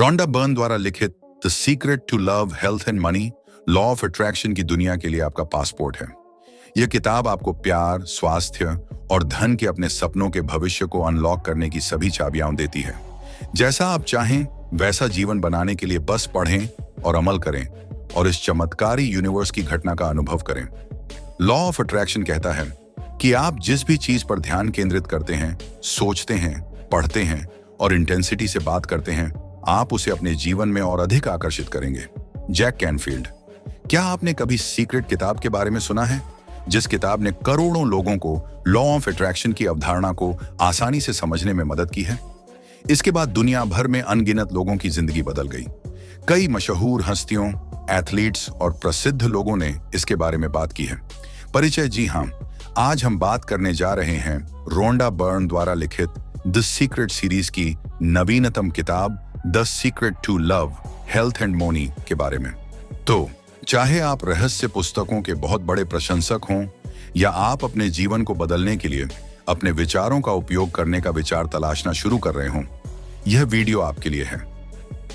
रोंडा Byrne द्वारा लिखित the secret to love, health and money, law of attraction की दुनिया के लिए आपका पासपोर्ट है। यह किताब आपको प्यार, स्वास्थ्य और धन के अपने सपनों के भविष्य को अनलॉक करने की सभी चाबियां देती है। जैसा आप चाहें वैसा जीवन बनाने के लिए बस पढ़ें और अमल करें और इस चमत्कारी यूनिवर्स की घटना का अनुभव करें। लॉ ऑफ अट्रैक्शन कहता है कि आप जिस भी चीज पर ध्यान केंद्रित करते हैं, सोचते हैं, पढ़ते हैं और इंटेंसिटी से बात करते हैं, आप उसे अपने जीवन में और अधिक आकर्षित करेंगे। Jack Canfield. क्या आपने कभी सीक्रेट किताब के बारे में सुना है, जिस किताब ने करोड़ों लोगों को लॉ ऑफ अट्रैक्शन की अवधारणा को आसानी से समझने में मदद की है? इसके बाद दुनिया भर में अनगिनत लोगों की जिंदगी बदल गई। कई मशहूर हस्तियों, एथलीट्स और प्रसिद्ध लोगों ने इसके बारे में बात की है। परिचय, जी हाँ, आज हम बात करने जा रहे हैं रोंडा बर्न द्वारा लिखित द सीक्रेट सीरीज की नवीनतम किताब the secret to love, health and money के बारे में। तो चाहे आप रहस्य पुस्तकों के बहुत बड़े प्रशंसक हों या आप अपने जीवन को बदलने के लिए अपने विचारों का उपयोग करने का विचार तलाशना शुरू कर रहे हों, यह वीडियो आपके लिए है।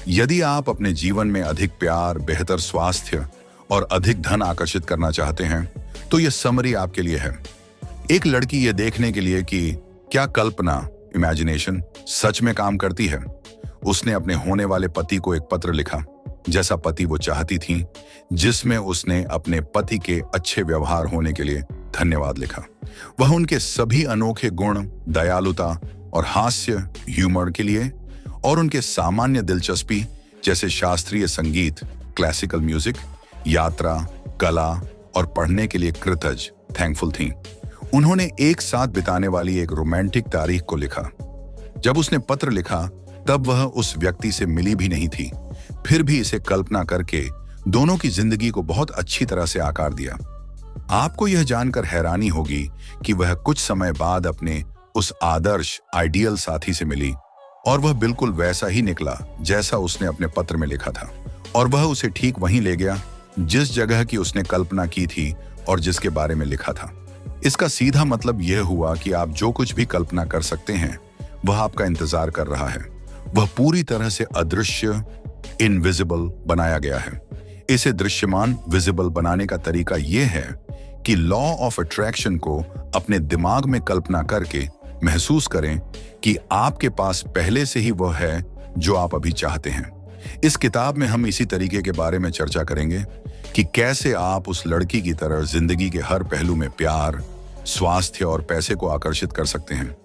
यदि आप अपने जीवन में अधिक प्यार, बेहतर स्वास्थ्य और अधिक धन आकर्षित करना चाहते हैं, तो यह समरी आपके लिए है। एक लड़की यह देखने के लिए कि क्या कल्पना, इमेजिनेशन, सच में काम करती है, उसने अपने होने वाले पति को एक पत्र लिखा, जैसा पति वो चाहती थी, जिसमें उसने अपने पति के अच्छे व्यवहार होने के लिए धन्यवाद लिखा। वह उनके सभी अनोखे गुण, दयालुता और हास्य ह्यूमर के लिए और उनके सामान्य दिलचस्पी जैसे शास्त्रीय संगीत, क्लासिकल म्यूजिक, यात्रा, कला और पढ़ने के लिए कृतज्ञ, थैंकफुल थी। उन्होंने एक साथ बिताने वाली एक रोमांटिक तारीख को लिखा। जब उसने पत्र लिखा तब वह उस व्यक्ति से मिली भी नहीं थी, फिर भी इसे कल्पना करके दोनों की जिंदगी को बहुत अच्छी तरह से आकार दिया। आपको यह जानकर हैरानी होगी कि वह कुछ समय बाद अपने उस आदर्श, आइडियल साथी से मिली और वह बिल्कुल वैसा ही निकला जैसा उसने अपने पत्र में लिखा था, और वह उसे ठीक वहीं ले गया जिस जगह की उसने कल्पना की थी और जिसके बारे में लिखा था। इसका सीधा मतलब यह हुआ कि आप जो कुछ भी कल्पना कर सकते हैं वह आपका इंतजार कर रहा है। वह पूरी तरह से अदृश्य, इनविजिबल बनाया गया है। इसे दृश्यमान, विजिबल बनाने का तरीका यह है कि लॉ ऑफ अट्रैक्शन को अपने दिमाग में कल्पना करके महसूस करें कि आपके पास पहले से ही वह है जो आप अभी चाहते हैं। इस किताब में हम इसी तरीके के बारे में चर्चा करेंगे कि कैसे आप उस लड़की की तरह जिंदगी के हर पहलू में प्यार, स्वास्थ्य और पैसे को आकर्षित कर सकते हैं,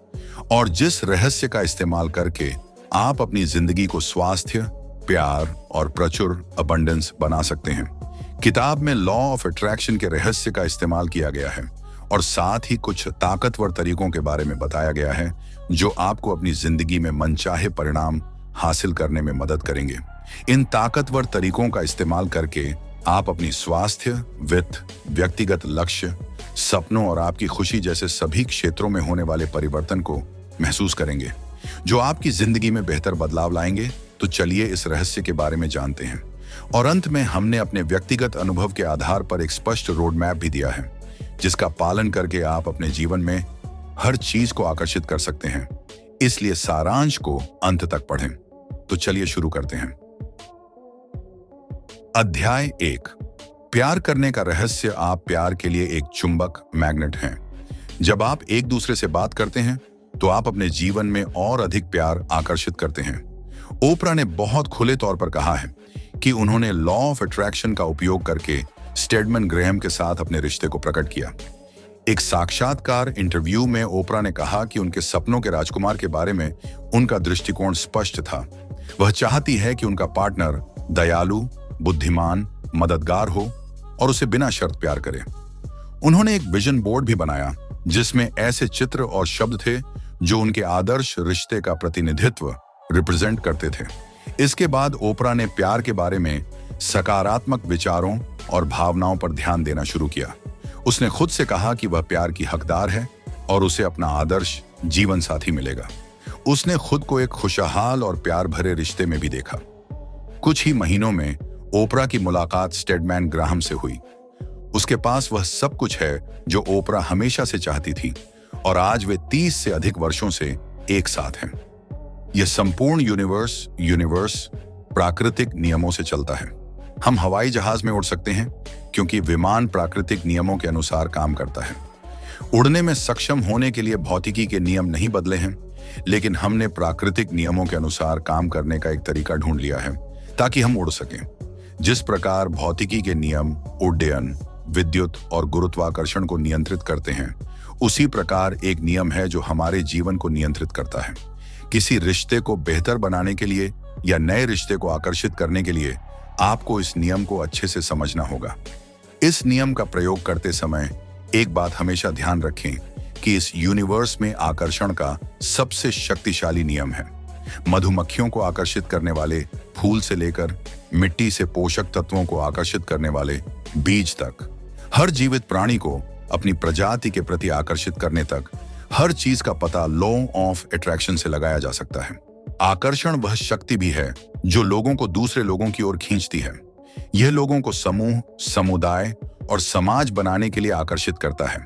और जिस रहस्य का इस्तेमाल करके आप अपनी जिंदगी को स्वास्थ्य, प्यार और प्रचुर अबंडेंस बना सकते हैं। किताब में लॉ ऑफ अट्रैक्शन के रहस्य का इस्तेमाल किया गया है और साथ ही कुछ ताकतवर तरीकों के बारे में बताया गया है जो आपको अपनी जिंदगी में मनचाहे परिणाम हासिल करने में मदद करेंगे। इन ताकतवर तरीकों का इस्तेमाल करके आप अपनी स्वास्थ्य, वित्त, व्यक्तिगत लक्ष्य, सपनों और आपकी खुशी जैसे सभी क्षेत्रों में होने वाले परिवर्तन को महसूस करेंगे, जो आपकी जिंदगी में बेहतर बदलाव लाएंगे। तो चलिए इस रहस्य के बारे में जानते हैं। और अंत में हमने अपने व्यक्तिगत अनुभव के आधार पर एक स्पष्ट रोड मैप भी दिया है, जिसका पालन करके आप अपने जीवन में हर चीज को आकर्षित कर सकते हैं। इसलिए सारांश को अंत तक पढ़ें। तो चलिए शुरू करते हैं। अध्याय 1, प्यार करने का रहस्य। आप प्यार के लिए एक चुंबक, मैग्नेट हैं। जब आप एक दूसरे से बात करते हैं तो आप अपने जीवन में और अधिक प्यार आकर्षित करते हैं। ओपरा ने बहुत खुले तौर पर कहा है कि उन्होंने लॉ ऑफ अट्रैक्शन का उपयोग करके स्टेडमन ग्रेहम के साथ अपने रिश्ते को प्रकट किया। एक साक्षात्कार इंटरव्यू में ओपरा ने कहा कि उनके सपनों के राजकुमार के बारे में उनका दृष्टिकोण स्पष्ट था। वह चाहती है कि उनका पार्टनर दयालु, बुद्धिमान, मददगार हो और उसे बिना शर्त प्यार करे। उन्होंने एक विजन बोर्ड भी बनाया जिसमें ऐसे चित्र और शब्द थे जो उनके आदर्श रिश्ते का प्रतिनिधित्व, रिप्रेजेंट करते थे। इसके बाद ओपरा ने प्यार के बारे में सकारात्मक विचारों और भावनाओं पर ध्यान देना शुरू किया। उसने खुद से कहा कि वह प्यार की हकदार है और उसे अपना आदर्श जीवन साथी मिलेगा। उसने खुद को एक खुशहाल और प्यार भरे रिश्ते में भी देखा। कुछ ही महीनों में ओपरा की मुलाकात स्टेडमैन ग्राहम से हुई। उसके पास वह सब कुछ है जो ओपरा हमेशा से चाहती थी और आज वे 30 से अधिक वर्षों से एक साथ हैं। यह संपूर्ण यूनिवर्स प्राकृतिक नियमों से चलता है। हम हवाई जहाज में उड़ सकते हैं क्योंकि विमान प्राकृतिक नियमों के अनुसार काम करता है। उड़ने में सक्षम होने के लिए भौतिकी के नियम नहीं बदले हैं, लेकिन हमने प्राकृतिक नियमों के अनुसार काम करने का एक तरीका ढूंढ लिया है ताकि हम उड़ सकें। जिस प्रकार भौतिकी के नियम उड्डयन, विद्युत और गुरुत्वाकर्षण को नियंत्रित करते हैं, उसी प्रकार एक नियम है जो हमारे जीवन को नियंत्रित करता है। किसी रिश्ते को बेहतर बनाने के लिए या नए रिश्ते को आकर्षित करने के लिए आपको इस नियम को अच्छे से समझना होगा। इस नियम का प्रयोग करते समय एक बात हमेशा ध्यान रखें कि इस यूनिवर्स में आकर्षण का सबसे शक्तिशाली नियम है। मधुमक्खियों को आकर्षित करने वाले फूल से लेकर मिट्टी से पोषक तत्वों को आकर्षित करने वाले बीज तक, हर जीवित प्राणी को अपनी प्रजाति के प्रति आकर्षित करने तक, हर चीज का पता लॉ ऑफ अट्रैक्शन से लगाया जा सकता है। आकर्षण वह शक्ति भी है जो लोगों को दूसरे लोगों की ओर खींचती है। यह लोगों को समूह, समुदाय और समाज बनाने के लिए आकर्षित करता है,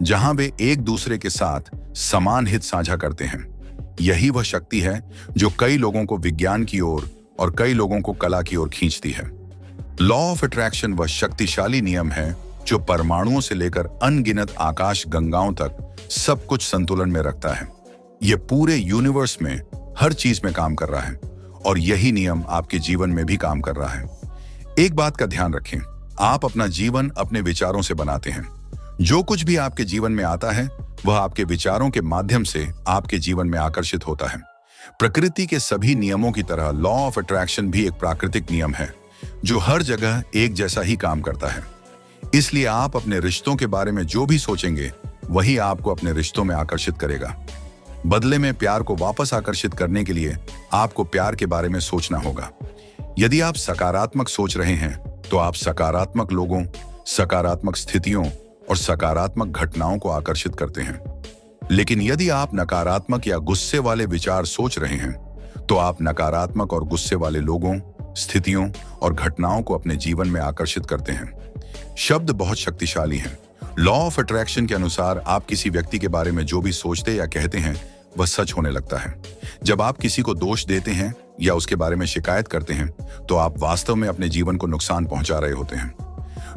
जहां वे एक दूसरे के साथ समान हित साझा करते हैं। यही वह शक्ति है जो कई लोगों को विज्ञान की ओर और कई लोगों को कला की ओर खींचती है। लॉ ऑफ अट्रैक्शन वह शक्तिशाली नियम है जो परमाणुओं से लेकर अनगिनत आकाश गंगाओं तक सब कुछ संतुलन में रखता है। यह पूरे यूनिवर्स में हर चीज में काम कर रहा है और यही नियम आपके जीवन में भी काम कर रहा है। एक बात का ध्यान रखें, आप अपना जीवन अपने विचारों से बनाते हैं। जो कुछ भी आपके जीवन में आता है वह आपके विचारों के माध्यम से आपके जीवन में आकर्षित होता है। प्रकृति के सभी नियमों की तरह लॉ ऑफ अट्रैक्शन भी एक प्राकृतिक नियम है जो हर जगह एक जैसा ही काम करता है। इसलिए आप अपने रिश्तों के बारे में जो भी सोचेंगे वही आपको अपने रिश्तों में आकर्षित करेगा। बदले में प्यार को वापस आकर्षित करने के लिए आपको प्यार के बारे में सोचना होगा। यदि आप सकारात्मक सोच रहे हैं तो आप सकारात्मक लोगों, सकारात्मक स्थितियों और सकारात्मक घटनाओं को आकर्षित करते हैं। लेकिन यदि आप नकारात्मक या गुस्से वाले विचार सोच रहे हैं तो आप नकारात्मक और गुस्से वाले लोगों, स्थितियों और घटनाओं को अपने जीवन में आकर्षित करते हैं। शब्द बहुत शक्तिशाली हैं। लॉ ऑफ अट्रैक्शन के अनुसार आप किसी व्यक्ति के बारे में जो भी सोचते या कहते हैं वह सच होने लगता है। जब आप किसी को दोष देते हैं या उसके बारे में शिकायत करते हैं तो आप वास्तव में अपने जीवन को नुकसान पहुंचा रहे होते हैं।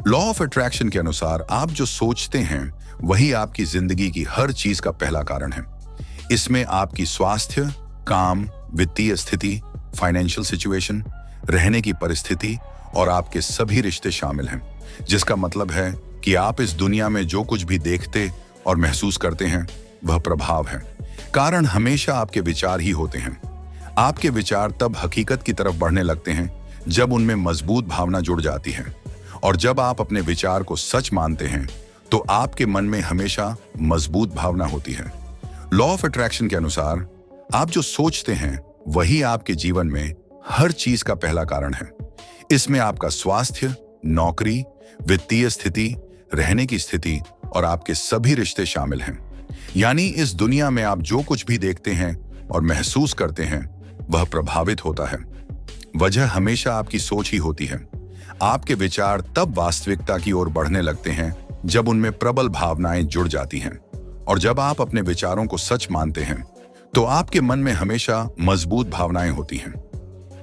लॉ ऑफ अट्रैक्शन के अनुसार आप जो सोचते हैं वही आपकी जिंदगी की हर चीज का पहला कारण है। इसमें आपकी स्वास्थ्य, काम, वित्तीय स्थिति, फाइनेंशियल सिचुएशन, रहने की परिस्थिति और आपके सभी रिश्ते शामिल हैं, जिसका मतलब है कि आप इस दुनिया में जो कुछ भी देखते और महसूस करते हैं वह प्रभाव है। कारण हमेशा आपके विचार ही होते हैं। आपके विचार तब हकीकत की तरफ बढ़ने लगते हैं जब उनमें मजबूत भावना जुड़ जाती है, और जब आप अपने विचार को सच मानते हैं तो आपके मन में हमेशा मजबूत भावना होती है। लॉ ऑफ अट्रैक्शन के अनुसार आप जो सोचते हैं वही आपके जीवन में हर चीज का पहला कारण है। इसमें आपका स्वास्थ्य, नौकरी, वित्तीय स्थिति, रहने की स्थिति और आपके सभी रिश्ते शामिल हैं। यानी इस दुनिया में आप जो कुछ भी देखते हैं और महसूस करते हैं वह प्रभावित होता है। वजह हमेशा आपकी सोच ही होती है। आपके विचार तब वास्तविकता की ओर बढ़ने लगते हैं जब उनमें प्रबल भावनाएं जुड़ जाती हैं, और जब आप अपने विचारों को सच मानते हैं तो आपके मन में हमेशा मजबूत भावनाएं होती हैं।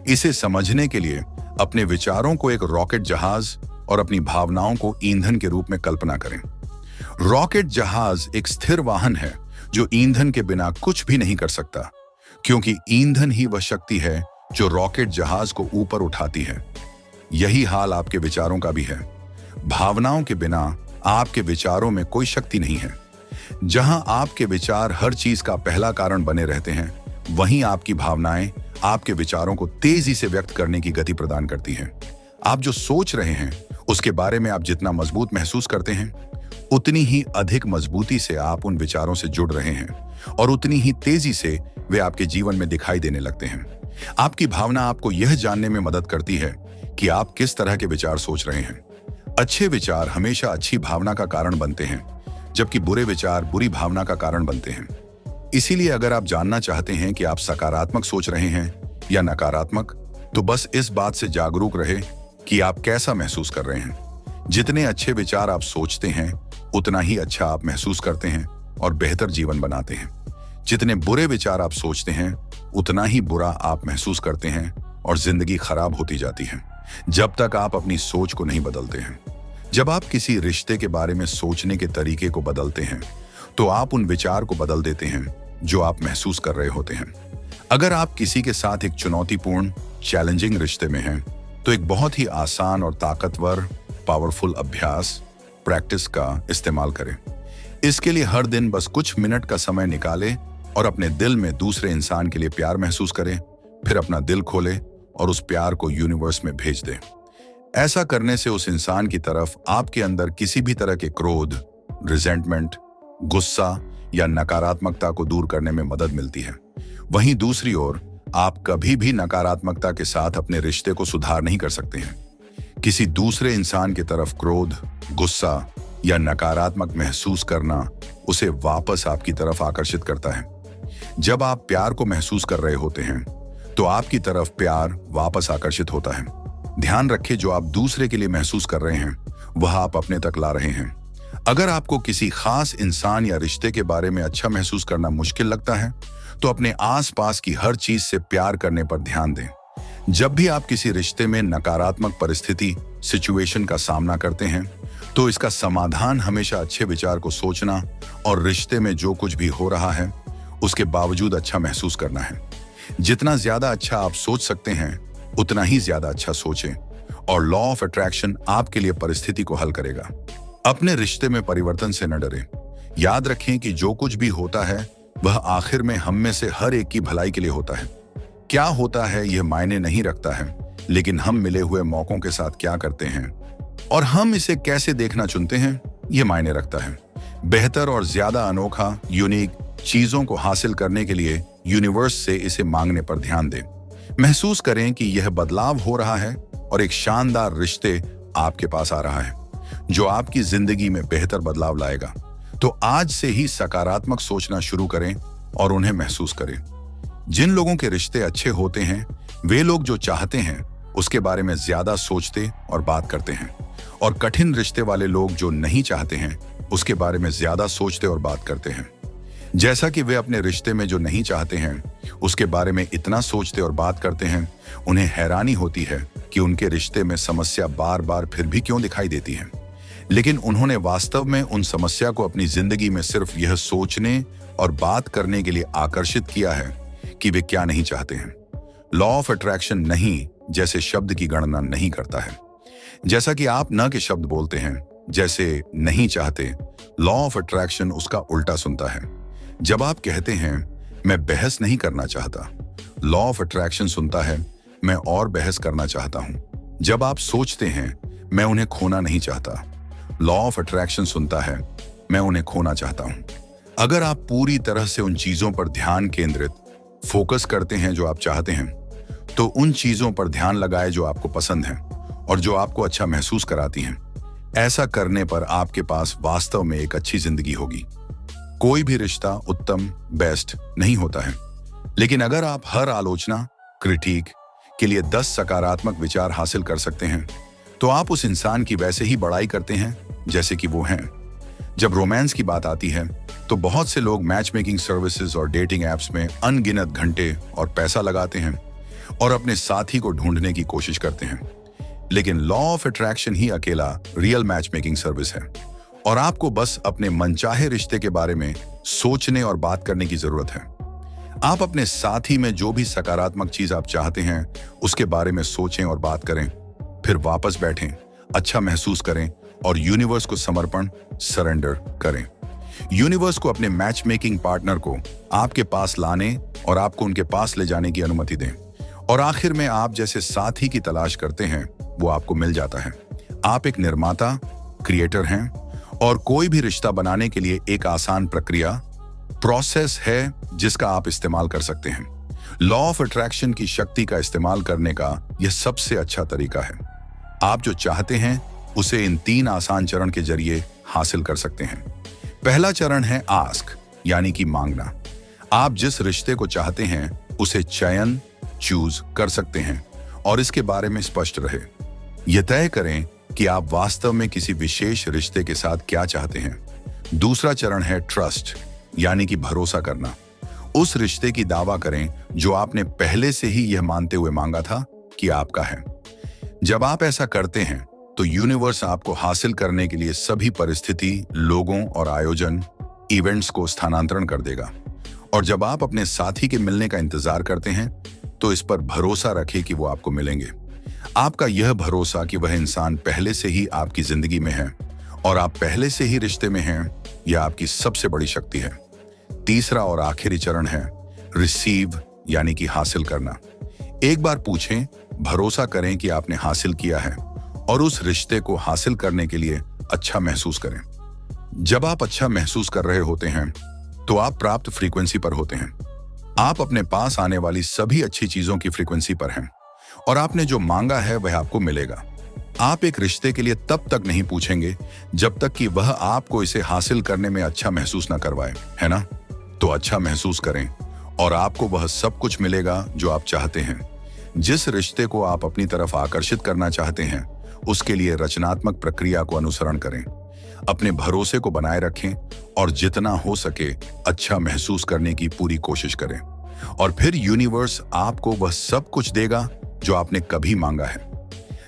इसे समझने के लिए अपने विचारों को एक रॉकेट जहाज और अपनी भावनाओं को ईंधन के रूप में कल्पना करें। रॉकेट जहाज एक स्थिर वाहन है जो ईंधन के बिना कुछ भी नहीं कर सकता, क्योंकि ईंधन ही वह शक्ति है जो रॉकेट जहाज को ऊपर उठाती है। यही हाल आपके विचारों का भी है। भावनाओं के बिना आपके विचारों में कोई शक्ति नहीं है। जहां आपके विचार हर चीज का पहला कारण बने रहते हैं, वहीं आपकी भावनाएं आपके विचारों को तेजी से व्यक्त करने की गति प्रदान करती हैं। आप जो सोच रहे हैं उसके बारे में आप जितना मजबूत महसूस करते हैं, उतनी ही अधिक मजबूती से आप उन विचारों से जुड़ रहे हैं और उतनी ही तेजी से वे आपके जीवन में दिखाई देने लगते हैं। आपकी भावना आपको यह जानने में मदद करती है कि आप किस तरह के विचार सोच रहे हैं। अच्छे विचार हमेशा अच्छी भावना का कारण बनते हैं, जबकि बुरे विचार बुरी भावना का कारण बनते हैं। इसीलिए अगर आप जानना चाहते हैं कि आप सकारात्मक सोच रहे हैं या नकारात्मक, तो बस इस बात से जागरूक रहे कि आप कैसा महसूस कर रहे हैं। जितने अच्छे विचार आप सोचते हैं उतना ही अच्छा आप महसूस करते हैं और बेहतर जीवन बनाते हैं। जितने बुरे विचार आप सोचते हैं उतना ही बुरा आप महसूस करते हैं और जिंदगी खराब होती जाती है जब तक आप अपनी सोच को नहीं बदलते हैं। जब आप किसी रिश्ते के बारे में सोचने के तरीके को बदलते हैं तो आप उन विचार को बदल देते हैं जो आप महसूस कर रहे होते हैं। अगर आप किसी के साथ एक चुनौतीपूर्ण चैलेंजिंग रिश्ते में हैं तो एक बहुत ही आसान और ताकतवर पावरफुल अभ्यास प्रैक्टिस का इस्तेमाल करें। इसके लिए हर दिन बस कुछ मिनट का समय निकालें और अपने दिल में दूसरे इंसान के लिए प्यार महसूस करें। फिर अपना दिल खोलें और उस प्यार को यूनिवर्स में भेज दें। ऐसा करने से उस इंसान की तरफ आपके अंदर किसी भी तरह के क्रोध, रिजेंटमेंट, गुस्सा या नकारात्मकता को दूर करने में मदद मिलती है। वहीं दूसरी ओर आप कभी भी नकारात्मकता के साथ अपने रिश्ते को सुधार नहीं कर सकते हैं। किसी दूसरे इंसान की तरफ क्रोध, गुस्सा या नकारात्मक महसूस करना उसे वापस आपकी तरफ आकर्षित करता है। जब आप प्यार को महसूस कर रहे होते हैं तो आपकी तरफ प्यार वापस आकर्षित होता है। ध्यान रखें, जो आप दूसरे के लिए महसूस कर रहे हैं वह आप अपने तक ला रहे हैं। अगर आपको किसी खास इंसान या रिश्ते के बारे में अच्छा महसूस करना मुश्किल लगता है तो अपने आसपास की हर चीज से प्यार करने पर ध्यान दें। जब भी आप किसी रिश्ते में नकारात्मक परिस्थिति, सिचुएशन का सामना करते हैं तो इसका समाधान हमेशा अच्छे विचार को सोचना और रिश्ते में जो कुछ भी हो रहा है उसके बावजूद अच्छा महसूस करना है। जितना ज्यादा अच्छा आप सोच सकते हैं उतना ही ज्यादा अच्छा सोचें और लॉ ऑफ अट्रैक्शन आपके लिए परिस्थिति को हल करेगा। अपने रिश्ते में परिवर्तन से न डरें। याद रखें कि जो कुछ भी होता है वह आखिर में हम में से हर एक की भलाई के लिए होता है। क्या होता है यह मायने नहीं रखता है, लेकिन हम मिले हुए मौकों के साथ क्या करते हैं और हम इसे कैसे देखना चुनते हैं यह मायने रखता है। बेहतर और ज्यादा अनोखा, यूनिक चीजों को हासिल करने के लिए यूनिवर्स से इसे मांगने पर ध्यान दें। महसूस करें कि यह बदलाव हो रहा है और एक शानदार रिश्ते आपके पास आ रहा है जो आपकी जिंदगी में बेहतर बदलाव लाएगा। तो आज से ही सकारात्मक सोचना शुरू करें और उन्हें महसूस करें। जिन लोगों के रिश्ते अच्छे होते हैं वे लोग जो चाहते हैं उसके बारे में ज्यादा सोचते और बात करते हैं, और कठिन रिश्ते वाले लोग जो नहीं चाहते हैं उसके बारे में ज्यादा सोचते और बात करते हैं। जैसा कि वे अपने रिश्ते में जो नहीं चाहते हैं उसके बारे में इतना सोचते और बात करते हैं, उन्हें हैरानी होती है कि उनके रिश्ते में समस्या बार बार फिर भी क्यों दिखाई देती है। लेकिन उन्होंने वास्तव में उन समस्या को अपनी जिंदगी में सिर्फ यह सोचने और बात करने के लिए आकर्षित किया है कि वे क्या नहीं चाहते हैं। लॉ ऑफ अट्रैक्शन नहीं जैसे शब्द की गणना नहीं करता है। जैसा कि आप न के शब्द बोलते हैं जैसे नहीं चाहते, लॉ ऑफ अट्रैक्शन उसका उल्टा सुनता है। जब आप कहते हैं मैं बहस नहीं करना चाहता, लॉ ऑफ अट्रैक्शन सुनता है मैं और बहस करना चाहता हूं। जब आप सोचते हैं मैं उन्हें खोना नहीं चाहता, लॉ ऑफ अट्रैक्शन सुनता है मैं उन्हें खोना चाहता हूं। अगर आप पूरी तरह से उन चीजों पर ध्यान केंद्रित, फोकस करते हैं जो आप चाहते हैं, तो उन चीजों पर ध्यान लगाए जो आपको पसंद हैं और जो आपको अच्छा महसूस कराती हैं। ऐसा करने पर आपके पास वास्तव में एक अच्छी जिंदगी होगी। कोई भी रिश्ता उत्तम, बेस्ट नहीं होता है, लेकिन अगर आप हर आलोचना, क्रिटिक के लिए 10 सकारात्मक विचार हासिल कर सकते हैं तो आप उस इंसान की वैसे ही बड़ाई करते हैं जैसे कि वो हैं। जब रोमांस की बात आती है तो बहुत से लोग मैच मेकिंग सर्विसेज और डेटिंग एप्स में अनगिनत घंटे और पैसा लगाते हैं और अपने साथी को ढूंढने की कोशिश करते हैं। लेकिन लॉ ऑफ अट्रैक्शन ही अकेला रियल मैच मेकिंग सर्विस है और आपको बस अपने मनचाहे रिश्ते के बारे में सोचने और बात करने की जरूरत है। आप अपने साथी में जो भी सकारात्मक चीज आप चाहते हैं उसके बारे में सोचें और बात करें, फिर वापस बैठें, अच्छा महसूस करें और यूनिवर्स को समर्पण, सरेंडर करें। यूनिवर्स को अपने मैच मेकिंग पार्टनर को आपके पास लाने और आपको उनके पास ले जाने की अनुमति दें, और आखिर में आप जैसे साथी की तलाश करते हैं वो आपको मिल जाता है। आप एक निर्माता, क्रिएटर हैं और कोई भी रिश्ता बनाने के लिए एक आसान प्रक्रिया, प्रोसेस है जिसका आप इस्तेमाल कर सकते हैं। लॉ ऑफ अट्रैक्शन की शक्ति का इस्तेमाल करने का यह सबसे अच्छा तरीका है। आप जो चाहते हैं उसे इन 3 आसान चरण के जरिए हासिल कर सकते हैं। पहला चरण है आस्क, यानी कि मांगना। आप जिस रिश्ते को चाहते हैं उसे चयन, चूज कर सकते हैं और इसके बारे में स्पष्ट रहे। यह तय करें कि आप वास्तव में किसी विशेष रिश्ते के साथ क्या चाहते हैं। दूसरा चरण है ट्रस्ट, यानी कि भरोसा करना। उस रिश्ते की दावा करें जो आपने पहले से ही यह मानते हुए मांगा था कि आपका है। जब आप ऐसा करते हैं तो यूनिवर्स आपको हासिल करने के लिए सभी परिस्थिति, लोगों और आयोजन, इवेंट्स को स्थानांतरण कर देगा। और जब आप अपने साथी के मिलने का इंतजार करते हैं तो इस पर भरोसा रखें कि वो आपको मिलेंगे। आपका यह भरोसा कि वह इंसान पहले से ही आपकी जिंदगी में है और आप पहले से ही रिश्ते में हैं, यह आपकी सबसे बड़ी शक्ति है। तीसरा और आखिरी चरण है रिसीव, यानी कि हासिल करना। एक बार पूछें, भरोसा करें कि आपने हासिल किया है और उस रिश्ते को हासिल करने के लिए अच्छा महसूस करें। जब आप अच्छा महसूस कर रहे होते हैं तो आप प्राप्त फ्रीक्वेंसी पर होते हैं। आप अपने पास आने वाली सभी अच्छी चीजों की फ्रीक्वेंसी पर हैं और आपने जो मांगा है वह आपको मिलेगा। आप एक रिश्ते के लिए तब तक नहीं पूछेंगे जब तक कि वह आपको इसे हासिल करने में अच्छा महसूस न करवाए, है ना? तो अच्छा महसूस करें और आपको वह सब कुछ मिलेगा जो आप चाहते हैं। जिस रिश्ते को आप अपनी तरफ आकर्षित करना चाहते हैं उसके लिए रचनात्मक प्रक्रिया को अनुसरण करें। अपने भरोसे को बनाए रखें और जितना हो सके अच्छा महसूस करने की पूरी कोशिश करें और फिर यूनिवर्स आपको वह सब कुछ देगा जो आपने कभी मांगा है।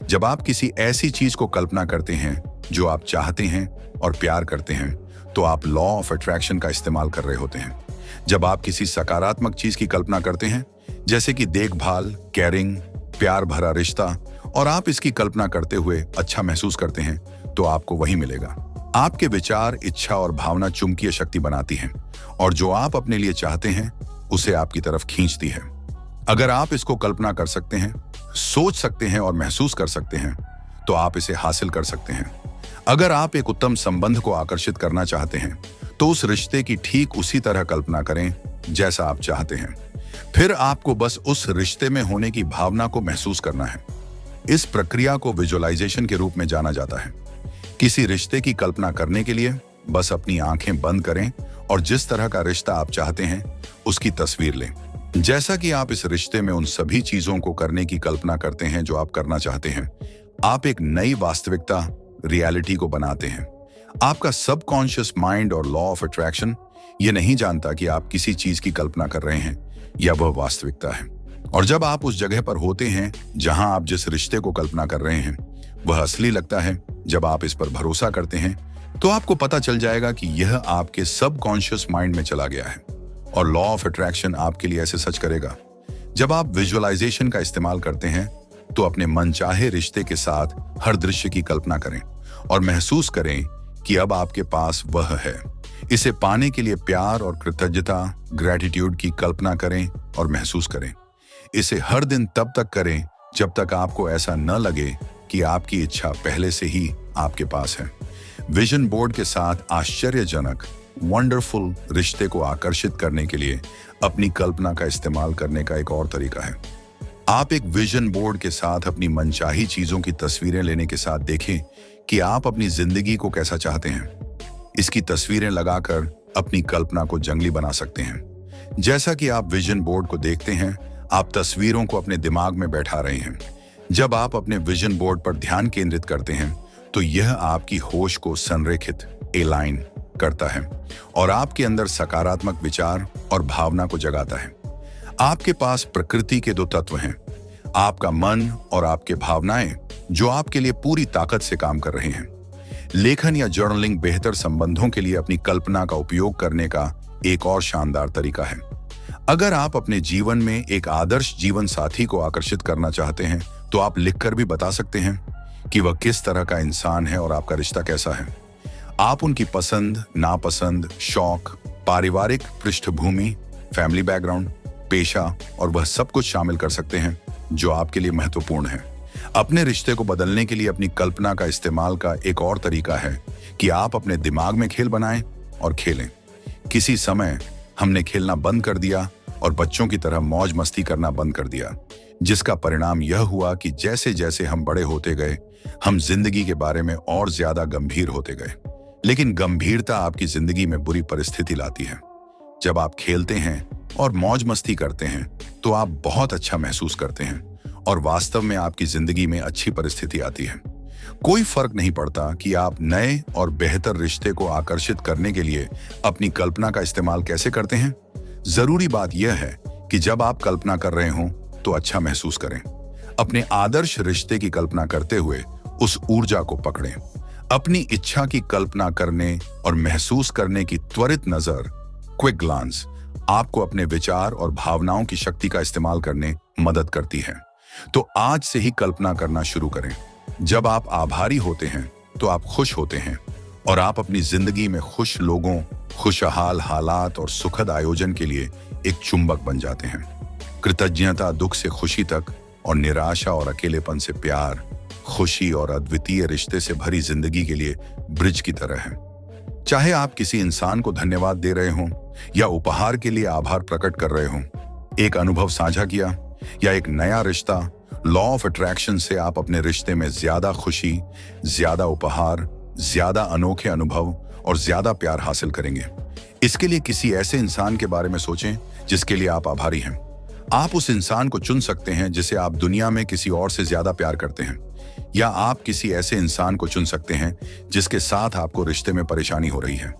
जब आप किसी ऐसी चीज को कल्पना करते हैं जो आप चाहते हैं और प्यार करते हैं तो आप लॉ ऑफ अट्रैक्शन का इस्तेमाल कर रहे होते हैं। जब आप किसी सकारात्मक चीज की कल्पना करते हैं, जैसे कि देखभाल, केयरिंग, प्यार भरा रिश्ता, और आप इसकी कल्पना करते हुए अच्छा महसूस करते हैं तो आपको वही मिलेगा। आपके विचार, इच्छा और भावना चुंबकीय शक्ति बनाती हैं और जो आप अपने लिए चाहते हैं उसे आपकी तरफ खींचती है। अगर आप इसको कल्पना कर सकते हैं, सोच सकते हैं और महसूस कर सकते हैं तो आप इसे हासिल कर सकते हैं। अगर आप एक उत्तम संबंध को आकर्षित करना चाहते हैं तो उस रिश्ते की ठीक उसी तरह कल्पना करें जैसा आप चाहते हैं। फिर आपको बस उस रिश्ते में होने की भावना को महसूस करना है। इस प्रक्रिया को विजुअलाइजेशन के रूप में जाना जाता है। किसी रिश्ते की कल्पना करने के लिए बस अपनी आंखें बंद करें और जिस तरह का रिश्ता आप चाहते हैं उसकी तस्वीर लें। जैसा कि आप इस रिश्ते में उन सभी चीजों को करने की कल्पना करते हैं जो आप करना चाहते हैं, आप एक नई वास्तविकता, रियलिटी को बनाते हैं। आपका सबकॉन्शियस माइंड और लॉ ऑफ अट्रैक्शन ये नहीं जानता कि आप किसी चीज की कल्पना कर रहे हैं या वह वास्तविकता है। और जब आप उस जगह पर होते हैं जहां आप जिस रिश्ते को कल्पना कर रहे हैं वह असली लगता है, जब आप इस पर भरोसा करते हैं तो आपको पता चल जाएगा कि यह आपके सबकॉन्शियस माइंड में चला गया है। और लॉ ऑफ अट्रैक्शन आपके लिए ऐसे सच करेगा। जब आप विजुअलाइजेशन का इस्तेमाल करते हैं तो अपने मनचाहे रिश्ते के साथ हर दृश्य की कल्पना करें और महसूस करें कि अब आपके पास वह है। इसे पाने के लिए प्यार और कृतज्ञता, ग्रैटिट्यूड की कल्पना करें और महसूस करें। इसे हर दिन तब तक करें जब तक आपको ऐसा न लगे कि आपकी इच्छा पहले से ही आपके पास है। विजन बोर्ड के साथ आश्चर्यजनक, वंडरफुल रिश्ते को आकर्षित करने के लिए अपनी कल्पना का इस्तेमाल करने का एक और तरीका है। आप एक विजन बोर्ड के साथ अपनी मनचाही चीजों की तस्वीरें लेने के साथ देखें कि आप अपनी जिंदगी को कैसा चाहते हैं। इसकी तस्वीरें लगाकर अपनी कल्पना को जंगली बना सकते हैं। जैसा कि आप विजन बोर्ड को देखते हैं, आप तस्वीरों को अपने दिमाग में बैठा रहे हैं। जब आप अपने विजन बोर्ड पर ध्यान केंद्रित करते हैं तो यह आपकी होश को संरेखित, एलाइन करता है और आपके अंदर सकारात्मक विचार और भावना को जगाता है। आपके पास प्रकृति के दो तत्व हैं, आपका मन और आपके भावनाएं, जो आपके लिए पूरी ताकत से काम कर रहे हैं। लेखन या जर्नलिंग बेहतर संबंधों के लिए अपनी कल्पना का उपयोग करने का एक और शानदार तरीका है। अगर आप अपने जीवन में एक आदर्श जीवन साथी को आकर्षित करना चाहते हैं तो आप लिखकर भी बता सकते हैं कि वह किस तरह का इंसान है और आपका रिश्ता कैसा है। आप उनकी पसंद, नापसंद, शौक, पारिवारिक पृष्ठभूमि, फैमिली बैकग्राउंड, पेशा और वह सब कुछ शामिल कर सकते हैं जो आपके लिए महत्वपूर्ण है। अपने रिश्ते को बदलने के लिए अपनी कल्पना का इस्तेमाल का एक और तरीका है कि आप अपने दिमाग में खेल बनाएं और खेलें। किसी समय हमने खेलना बंद कर दिया और बच्चों की तरह मौज मस्ती करना बंद कर दिया, जिसका परिणाम यह हुआ कि जैसे जैसे हम बड़े होते गए, हम जिंदगी के बारे में और ज्यादा गंभीर होते गए। लेकिन गंभीरता आपकी जिंदगी में बुरी परिस्थिति लाती है। जब आप खेलते हैं और मौज मस्ती करते हैं तो आप बहुत अच्छा महसूस करते हैं और वास्तव में आपकी जिंदगी में अच्छी परिस्थिति आती है। कोई फर्क नहीं पड़ता कि आप नए और बेहतर रिश्ते को आकर्षित करने के लिए अपनी कल्पना का इस्तेमाल कैसे करते हैं। जरूरी बात यह है कि जब आप कल्पना कर रहे हों तो अच्छा महसूस करें। अपने आदर्श रिश्ते की कल्पना करते हुए उस ऊर्जा को पकड़ें। अपनी इच्छा की कल्पना करने और महसूस करने की त्वरित नजर, क्विक ग्लांस, आपको अपने विचार और भावनाओं की शक्ति का इस्तेमाल करने मदद करती है। तो आज से ही कल्पना करना शुरू करें। जब आप आभारी होते हैं तो आप खुश होते हैं और आप अपनी जिंदगी में खुश लोगों, खुशहाल हालात और सुखद आयोजन के लिए एक चुंबक बन जाते हैं। कृतज्ञता दुख से खुशी तक और निराशा और अकेलेपन से प्यार, खुशी और अद्वितीय रिश्ते से भरी जिंदगी के लिए ब्रिज की तरह है। चाहे आप किसी इंसान को धन्यवाद दे रहे हों या उपहार के लिए आभार प्रकट कर रहे हों, एक अनुभव साझा किया या एक नया रिश्ता, लॉ ऑफ अट्रैक्शन से आप अपने रिश्ते में ज्यादा खुशी, ज्यादा उपहार, ज्यादा अनोखे अनुभव और ज्यादा प्यार हासिल करेंगे। इसके लिए किसी ऐसे इंसान के बारे में सोचें जिसके लिए आप आभारी हैं। आप उस इंसान को चुन सकते हैं जिसे आप दुनिया में किसी और से ज्यादा प्यार करते हैं, या आप किसी ऐसे इंसान को चुन सकते हैं जिसके साथ आपको रिश्ते में परेशानी हो रही है।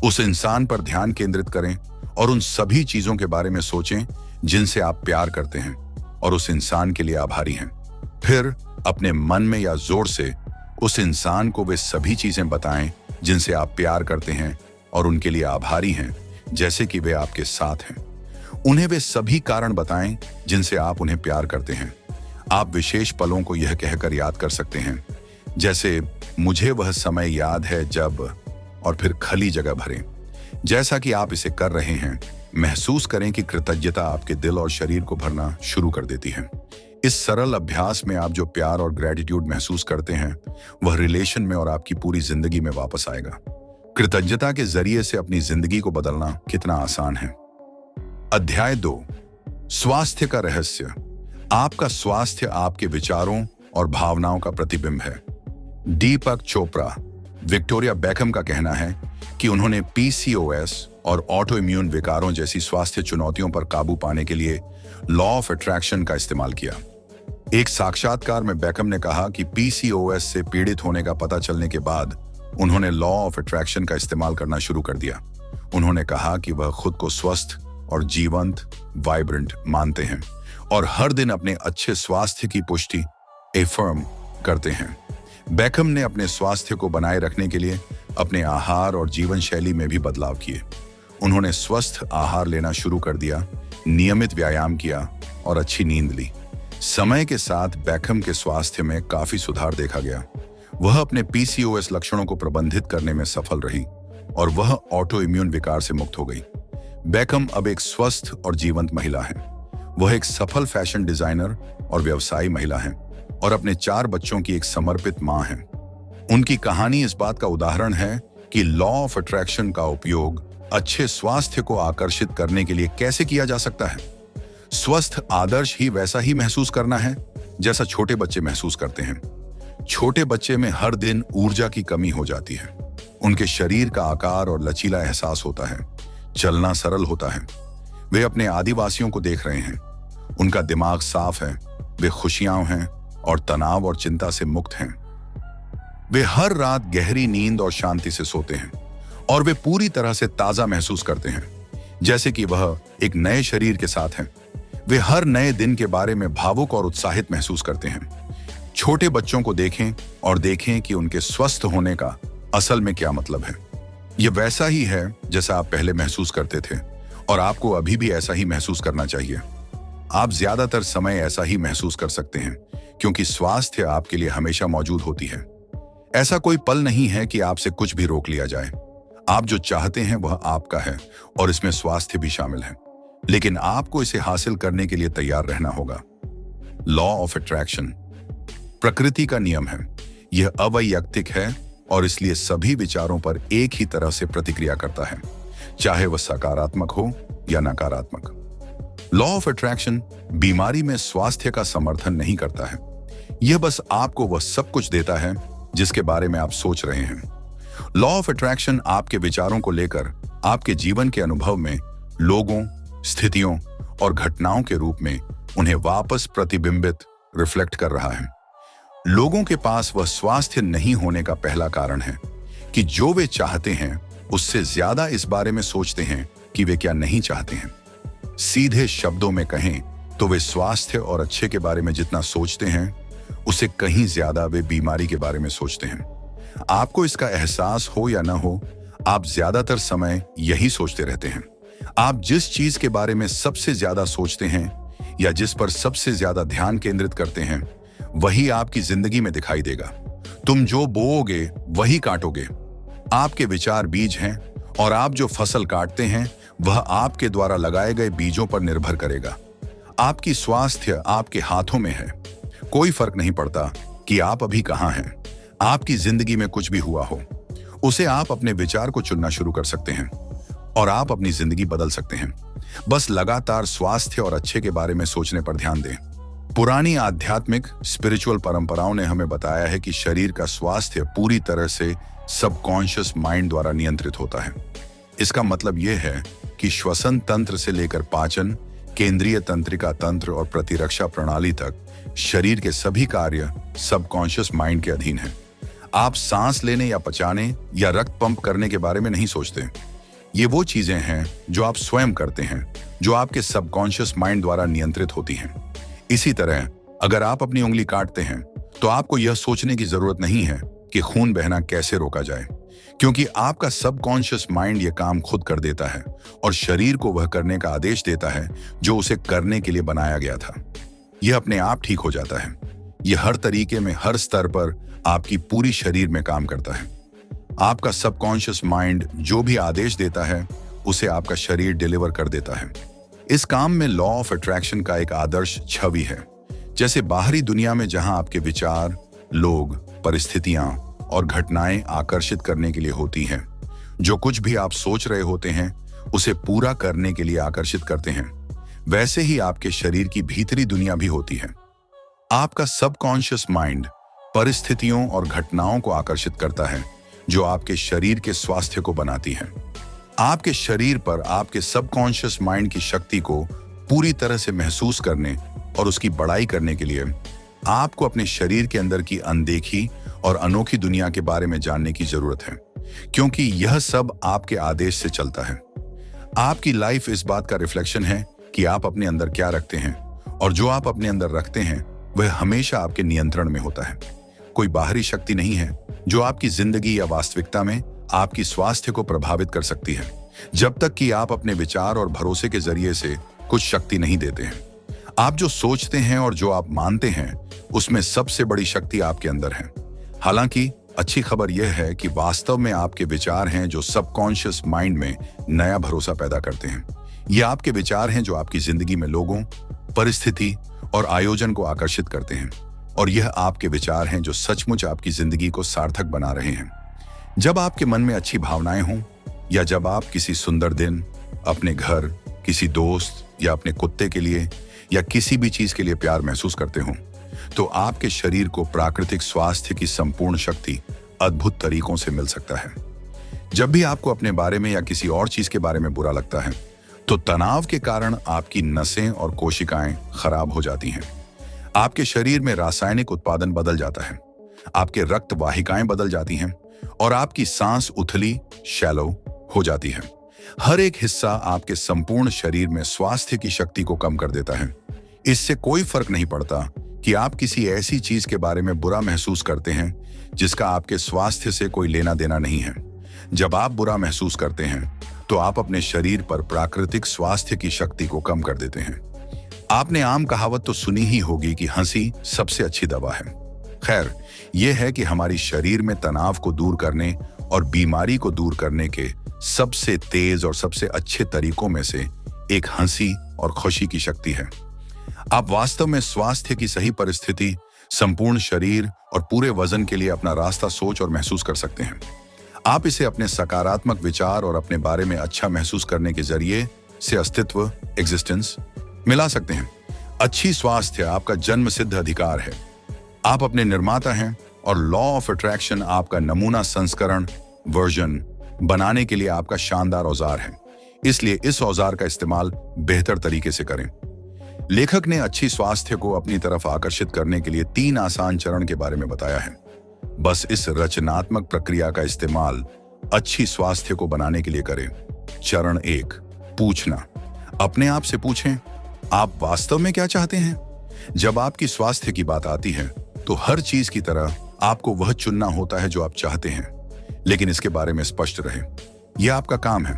उस इंसान पर ध्यान केंद्रित करें और उन सभी चीजों के बारे में सोचें जिनसे आप प्यार करते हैं और उस इंसान के लिए आभारी हैं। फिर अपने मन में या जोर से उस इंसान को वे सभी चीजें बताएं जिनसे आप प्यार करते हैं और उनके लिए आभारी हैं, जैसे कि वे आपके साथ हैं। उन्हें वे सभी कारण बताएं जिनसे आप उन्हें प्यार करते हैं। आप विशेष पलों को यह कहकर याद कर सकते हैं, जैसे मुझे वह समय याद है जब, और फिर खाली जगह भरें। जैसा कि आप इसे कर रहे हैं, महसूस करें कि कृतज्ञता आपके दिल और शरीर को भरना शुरू कर देती है। इस सरल अभ्यास में आप जो प्यार और ग्रेटिट्यूड महसूस करते हैं, वह रिलेशन में और आपकी पूरी जिंदगी में वापस आएगा। कृतज्ञता के जरिए से अपनी जिंदगी को बदलना कितना आसान है। अध्याय 2, स्वास्थ्य का रहस्य। आपका स्वास्थ्य आपके विचारों और भावनाओं का प्रतिबिंब है। दीपक चोपड़ा, विक्टोरिया बेकहम का कहना है कि उन्होंने PCOS और ऑटो इम्यून विकारों जैसी स्वास्थ्य चुनौतियों पर काबू पाने के लिए लॉ ऑफ अट्रैक्शन का इस्तेमाल किया। एक साक्षात्कार में बेकहम ने कहा कि PCOS से पीड़ित होने का पता चलने के बाद उन्होंने लॉ ऑफ अट्रैक्शन का इस्तेमाल करना शुरू कर दिया। उन्होंने कहा कि वह खुद को स्वस्थ और जीवंत, वाइब्रेंट मानते हैं और हर दिन अपने अच्छे स्वास्थ्य की पुष्टि एफर्म करते हैं। बेकहम ने अपने स्वास्थ्य को बनाए रखने के लिए अपने आहार और जीवन शैली में भी बदलाव किए। उन्होंने स्वस्थ आहार लेना शुरू कर दिया, नियमित व्यायाम किया और अच्छी नींद ली। समय के साथ बेकहम के स्वास्थ्य में काफी सुधार देखा गया। वह अपने PCOS लक्षणों को प्रबंधित करने में सफल रही और वह ऑटो इम्यून विकार से मुक्त हो गई। बेकहम अब एक स्वस्थ और जीवंत महिला है। वह एक सफल फैशन डिजाइनर और व्यवसायी महिला है और अपने 4 बच्चों की एक समर्पित मां है। उनकी कहानी इस बात का उदाहरण है कि लॉ ऑफ अट्रैक्शन का उपयोग अच्छे स्वास्थ्य को आकर्षित करने के लिए कैसे किया जा सकता है। स्वस्थ आदर्श ही वैसा ही महसूस करना है जैसा छोटे बच्चे महसूस करते हैं। छोटे बच्चे में हर दिन ऊर्जा की कमी हो जाती है। उनके शरीर का आकार और लचीला एहसास होता है, चलना सरल होता है। वे अपने आदिवासियों को देख रहे हैं। उनका दिमाग साफ है, वे खुशियां हैं और तनाव और चिंता से मुक्त हैं। वे हर रात गहरी नींद और शांति से सोते हैं और वे पूरी तरह से ताजा महसूस करते हैं, जैसे कि वह एक नए शरीर के साथ हैं। वे हर नए दिन के बारे में भावुक और उत्साहित महसूस करते हैं। छोटे बच्चों को देखें और देखें कि उनके स्वस्थ होने का असल में क्या मतलब है। यह वैसा ही है जैसा आप पहले महसूस करते थे और आपको अभी भी ऐसा ही महसूस करना चाहिए। आप ज्यादातर समय ऐसा ही महसूस कर सकते हैं क्योंकि स्वास्थ्य आपके लिए हमेशा मौजूद होती है। ऐसा कोई पल नहीं है कि आपसे कुछ भी रोक लिया जाए। आप जो चाहते हैं वह आपका है और इसमें स्वास्थ्य भी शामिल है, लेकिन आपको इसे हासिल करने के लिए तैयार रहना होगा। लॉ ऑफ अट्रैक्शन प्रकृति का नियम है। यह अवैयक्तिक है और इसलिए सभी विचारों पर एक ही तरह से प्रतिक्रिया करता है, चाहे वह सकारात्मक हो या नकारात्मक। लॉ ऑफ अट्रैक्शन बीमारी में स्वास्थ्य का समर्थन नहीं करता है। यह बस आपको वह सब कुछ देता है जिसके बारे में आप सोच रहे हैं। लॉ ऑफ अट्रैक्शन आपके विचारों को लेकर आपके जीवन के अनुभव में लोगों, स्थितियों और घटनाओं के रूप में उन्हें वापस प्रतिबिंबित रिफ्लेक्ट कर रहा है। लोगों के पास वह स्वास्थ्य नहीं होने का पहला कारण है कि जो वे चाहते हैं उससे ज्यादा इस बारे में सोचते हैं कि वे क्या नहीं चाहते हैं। सीधे शब्दों में कहें तो वे स्वास्थ्य और अच्छे के बारे में जितना सोचते हैं, उससे कहीं ज्यादा वे बीमारी के बारे में सोचते हैं। आपको इसका एहसास हो या ना हो, आप ज्यादातर समय यही सोचते रहते हैं। आप जिस चीज के बारे में सबसे ज्यादा सोचते हैं या जिस पर सबसे ज्यादा ध्यान केंद्रित करते हैं, वही आपकी जिंदगी में दिखाई देगा। तुम जो बोओगे वही काटोगे। आपके विचार बीज हैं और आप जो फसल काटते हैं वह आपके द्वारा लगाए गए बीजों पर निर्भर करेगा। आपकी स्वास्थ्य आपके हाथों में है। कोई फर्क नहीं पड़ता कि आप अभी कहां हैं। आपकी जिंदगी में कुछ भी हुआ हो, उसे आप अपने विचार को चुनना शुरू कर सकते हैं और आप अपनी जिंदगी बदल सकते हैं। बस लगातार स्वास्थ्य और अच्छे के बारे में सोचने पर ध्यान दें। पुरानी आध्यात्मिक स्पिरिचुअल परंपराओं ने हमें बताया है कि शरीर का स्वास्थ्य पूरी तरह से सबकॉन्शियस माइंड द्वारा नियंत्रित होता है। इसका मतलब यह है कि श्वसन तंत्र से लेकर पाचन, केंद्रीय तंत्रिका तंत्र और प्रतिरक्षा प्रणाली तक शरीर के सभी कार्य सबकॉन्शियस माइंड के अधीन हैं। आप सांस लेने या पचाने या रक्त पंप करने के बारे में नहीं सोचते। ये वो चीजें हैं जो आप स्वयं करते हैं, जो आपके सबकॉन्शियस माइंड द्वारा नियंत्रित होती हैं। इसी तरह अगर आप अपनी उंगली काटते हैं तो आपको यह सोचने की जरूरत नहीं है कि खून बहना कैसे रोका जाए, क्योंकि आपका सबकॉन्शियस माइंड यह काम खुद कर देता है और शरीर को वह करने का आदेश देता है जो उसे करने के लिए बनाया गया था। यह अपने आप ठीक हो जाता है। यह हर तरीके में, हर स्तर पर आपकी पूरी शरीर में काम करता है। आपका सबकॉन्शियस माइंड जो भी आदेश देता है उसे आपका शरीर डिलीवर कर देता है। इस काम में लॉ ऑफ अट्रैक्शन का एक आदर्श छवि है। जैसे बाहरी दुनिया में जहां आपके विचार, लोग, परिस्थितियां और घटनाएं आकर्षित करने के लिए होती हैं, जो कुछ भी आप सोच रहे होते हैं उसे पूरा करने के लिए आकर्षित करते हैं, वैसे ही आपके शरीर की भीतरी दुनिया भी होती है। आपका सबकॉन्शियस माइंड परिस्थितियों और घटनाओं को आकर्षित करता है जो आपके शरीर के स्वास्थ्य को बनाती हैं। आपके शरीर पर आपके सबकॉन्शियस माइंड की शक्ति को पूरी तरह से महसूस करने और उसकी बड़ाई करने के लिए आपको अपने शरीर के अंदर की अनदेखी और अनोखी दुनिया के बारे में जानने की जरूरत है, क्योंकि यह सब आपके आदेश से चलता है। आपकी लाइफ इस बात का रिफ्लेक्शन है कि आप अपने अंदर क्या रखते हैं, और जो आप अपने अंदर रखते हैं वह हमेशा आपके नियंत्रण में होता है। कोई बाहरी शक्ति नहीं है जो आपकी जिंदगी या वास्तविकता में आपकी स्वास्थ्य को प्रभावित कर सकती है, जब तक कि आप अपने विचार और भरोसे के जरिए से कुछ शक्ति नहीं देते हैं। आप जो सोचते हैं और जो आप मानते हैं उसमें सबसे बड़ी शक्ति आपके अंदर है। हालांकि अच्छी खबर यह है कि वास्तव में आपके विचार हैं जो सबकॉन्शियस माइंड में नया भरोसा पैदा करते हैं। ये आपके विचार हैं जो आपकी जिंदगी में लोगों, परिस्थिति और आयोजन को आकर्षित करते हैं, और यह आपके विचार हैं जो सचमुच आपकी जिंदगी को सार्थक बना रहे हैं। जब आपके मन में अच्छी भावनाएं हों, या जब आप किसी सुंदर दिन, अपने घर, किसी दोस्त या अपने कुत्ते के लिए या किसी भी चीज के लिए प्यार महसूस करते हों, तो आपके शरीर को प्राकृतिक स्वास्थ्य की संपूर्ण शक्ति अद्भुत तरीकों से मिल सकता है। जब भी आपको अपने बारे में या किसी और चीज के बारे में बुरा लगता है, तो तनाव के कारण आपकी नसें और कोशिकाएं खराब हो जाती हैं। आपके शरीर में रासायनिक उत्पादन बदल जाता है, आपके रक्त वाहिकाएं बदल जाती हैं और आपकी सांस उथली, शैलो हो जाती है। हर एक हिस्सा आपके संपूर्ण शरीर में स्वास्थ्य की शक्ति को कम कर देता है। इससे कोई फर्क नहीं पड़ता कि आप किसी ऐसी चीज के बारे में बुरा महसूस करते हैं जिसका आपके स्वास्थ्य से कोई लेना देना नहीं है। जब आप बुरा महसूस करते हैं तो आप अपने शरीर पर प्राकृतिक स्वास्थ्य की शक्ति को कम कर देते हैं। आपने आम कहावत तो सुनी ही होगी कि हंसी सबसे अच्छी दवा है। खैर, यह है कि हमारी शरीर में तनाव को दूर करने और बीमारी को दूर करने के सबसे तेज और सबसे अच्छे तरीकों में से एक हंसी और खुशी की शक्ति है। आप वास्तव में स्वास्थ्य की सही परिस्थिति, संपूर्ण शरीर और पूरे वजन के लिए अपना रास्ता सोच और महसूस कर सकते हैं। आप इसे अपने सकारात्मक विचार और अपने बारे में अच्छा महसूस करने के जरिए से अस्तित्व, एग्जिस्टेंस मिला सकते हैं। अच्छी स्वास्थ्य आपका जन्म सिद्ध अधिकार है। आप अपने निर्माता हैं और लॉ ऑफ अट्रैक्शन आपका नमूना संस्करण, वर्जन बनाने के लिए आपका शानदार औजार है। इसलिए इस औजार का इस्तेमाल बेहतर तरीके से करें। लेखक ने अच्छी स्वास्थ्य को अपनी तरफ आकर्षित करने के लिए 3 आसान चरण के बारे में बताया है। बस इस रचनात्मक प्रक्रिया का इस्तेमाल अच्छी स्वास्थ्य को बनाने के लिए करें। चरण 1, पूछना। अपने आप से पूछें, आप वास्तव में क्या चाहते हैं? जब आपकी स्वास्थ्य की बात आती है तो हर चीज की तरह आपको वह चुनना होता है जो आप चाहते हैं, लेकिन इसके बारे में स्पष्ट रहें। यह आपका काम है।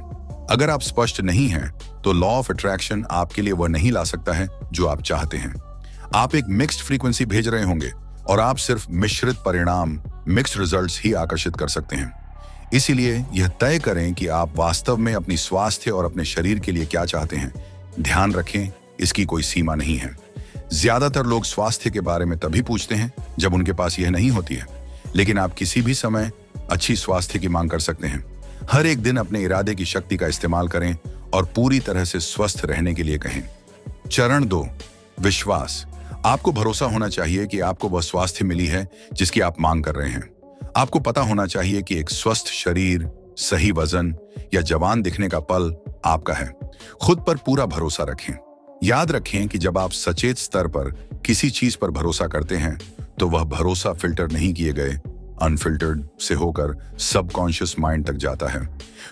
अगर आप स्पष्ट नहीं हैं तो लॉ ऑफ अट्रैक्शन आपके लिए वह नहीं ला सकता है जो आप चाहते हैं। आप एक मिक्स्ड फ्रीक्वेंसी भेज रहे होंगे और आप सिर्फ मिश्रित परिणाम, मिक्स्ड रिजल्ट्स ही आकर्षित कर सकते हैं। इसीलिए यह तय करें कि आप वास्तव में अपनी स्वास्थ्य और अपने शरीर के लिए क्या चाहते हैं। ध्यान रखें, इसकी कोई सीमा नहीं है। ज्यादातर लोग स्वास्थ्य के बारे में तभी पूछते हैं जब उनके पास यह नहीं होती है, लेकिन आप किसी भी समय अच्छी स्वास्थ्य की मांग कर सकते हैं। हर एक दिन अपने इरादे की शक्ति का इस्तेमाल करें और पूरी तरह से स्वस्थ रहने के लिए कहें। चरण 2, विश्वास। आपको भरोसा होना चाहिए कि आपको वह स्वास्थ्य मिली है जिसकी आप मांग कर रहे हैं। आपको पता होना चाहिए कि एक स्वस्थ शरीर, सही वजन या जवान दिखने का पल आपका है। खुद पर पूरा भरोसा रखें। याद रखें कि जब आप सचेत स्तर पर किसी चीज पर भरोसा करते हैं तो वह भरोसा फिल्टर नहीं किए गए, अनफिल्टर्ड से होकर सबकॉन्शियस माइंड तक जाता है,